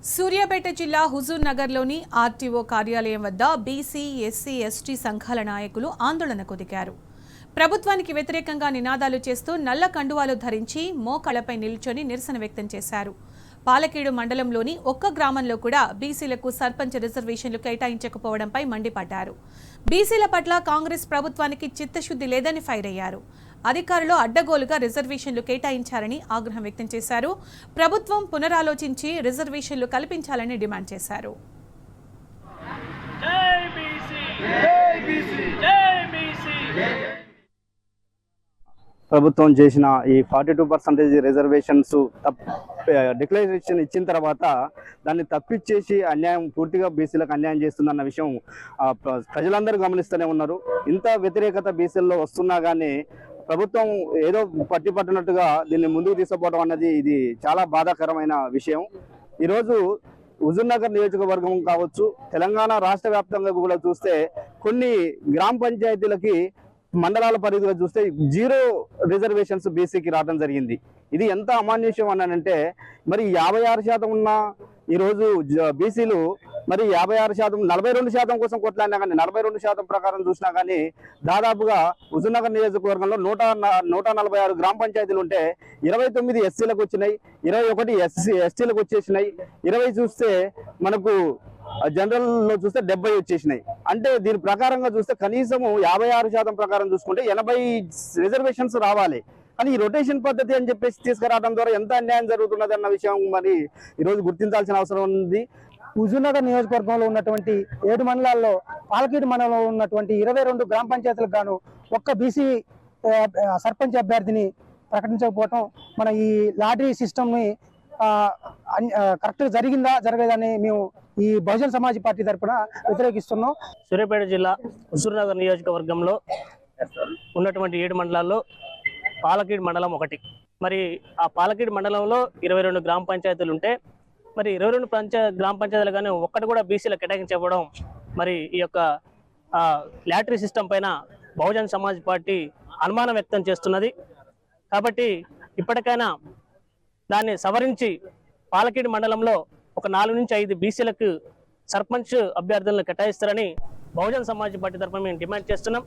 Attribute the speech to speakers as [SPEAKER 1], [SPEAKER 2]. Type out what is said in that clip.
[SPEAKER 1] సూర్యాపేట జిల్లా హుజూర్ నగర్లోని ఆర్టీఓ కార్యాలయం వద్ద బీసీ, ఎస్సీ, ఎస్టీ సంఘాల నాయకులు ఆందోళనకు దిగారు. ప్రభుత్వానికి వ్యతిరేకంగా నినాదాలు చేస్తూ నల్ల కండువాలు ధరించి మోకాళ్లపై నిల్చొని నిరసన వ్యక్తం చేశారు. పాలకేడు మండలంలోని ఒక్క గ్రామంలో కూడా బీసీలకు సర్పంచ్ రిజర్వేషన్లు కేటాయించకపోవడంపై మండిపడ్డారు. బీసీల పట్ల కాంగ్రెస్ ప్రభుత్వానికి చిత్తశుద్ధి లేదని ఫైర్ అయ్యారు. అధికారులు అడ్డగోలుగా రిజర్వేషన్లు కేటాయించారని ఆగ్రహం వ్యక్తం చేశారు. ప్రభుత్వం పునరాలోచించి రిజర్వేషన్లు కల్పించాలని డిమాండ్ చేశారు.
[SPEAKER 2] ప్రభుత్వం చేసిన ఈ 42% రిజర్వేషన్స్ డిక్లరేషన్ ఇచ్చిన తర్వాత దాన్ని తప్పిచ్చేసి పూర్తిగా బీసీలకు అన్యాయం చేస్తుందన్న విషయం ప్రజలందరూ గమనిస్తూనే ఉన్నారు. ఇంత వ్యతిరేకత బీసీల్లో వస్తున్నా కానీ ప్రభుత్వం ఏదో పట్టినట్టుగా దీన్ని ముందుకు తీసుకుపోవడం అన్నది ఇది చాలా బాధాకరమైన విషయం. ఈరోజు హుజూర్ నగర్ నియోజకవర్గం కావచ్చు, తెలంగాణ రాష్ట్ర వ్యాప్తంగా కూడా చూస్తే కొన్ని గ్రామ పంచాయతీలకి మండలాల పరిధిలో చూస్తే 0 రిజర్వేషన్స్ బీసీకి రావడం జరిగింది. ఇది ఎంత అమాన్యుష్యం అన్నానంటే, మరి 56% ఉన్న ఈరోజు బీసీలు మరి 56%, 42% కోసం కొట్లాడినా కానీ 42% ప్రకారం చూసినా కానీ దాదాపుగా హుజూర్ నగర్ నియోజకవర్గంలో 146 గ్రామ పంచాయతీలు ఉంటే 29 ఎస్సీలకు వచ్చినాయి, 21 ఎస్టీలకు వచ్చేసినాయి, 20 చూస్తే మనకు జనరల్ లో చూస్తే 70 వచ్చేసినాయి. అంటే దీని ప్రకారంగా చూస్తే కనీసము 56% ప్రకారం చూసుకుంటే 80 రిజర్వేషన్స్ రావాలి. కానీ ఈ రొటేషన్ పద్ధతి అని చెప్పేసి తీసుకురావడం ద్వారా ఎంత అన్యాయం జరుగుతున్నది అన్న విషయం మరి ఈరోజు గుర్తించాల్సిన అవసరం ఉంది.
[SPEAKER 3] హుజూర్ నగర్ నియోజకవర్గంలో ఉన్నటువంటి 7 మండలాల్లో పాలకేడు మండలంలో ఉన్నటువంటి 22 గ్రామ పంచాయతీలకు గాను ఒక్క బీసీ సర్పంచ్ అభ్యర్థిని ప్రకటించకపోవటం, మన ఈ లాటరీ సిస్టమ్ని కరెక్ట్గా జరిగిందా జరగలేదని మేము ఈ బహుజన సమాజ్ పార్టీ తరఫున వ్యతిరేకిస్తున్నాం.
[SPEAKER 4] సూర్యాపేట జిల్లా హుజూర్ నగర్ నియోజకవర్గంలో ఉన్నటువంటి 7 మండలాల్లో పాలకేడు మండలం ఒకటి. మరి ఆ పాలకేడు మండలంలో 22 గ్రామ పంచాయతీలు ఉంటే మరి 22 గ్రామ పంచాయతీలు కానీ ఒక్కటి కూడా బీసీలకు కేటాయించకపోవడం, మరి ఈ యొక్క లాటరీ సిస్టమ్ పైన బహుజన సమాజ్ పార్టీ అనుమానం వ్యక్తం చేస్తున్నది. కాబట్టి ఇప్పటికైనా దాన్ని సవరించి పాలకేడు మండలంలో ఒక 4 నుంచి 5 బీసీలకు సర్పంచ్ అభ్యర్థులను కేటాయిస్తారని బహుజన సమాజ్ పార్టీ తరఫున మేము డిమాండ్ చేస్తున్నాం.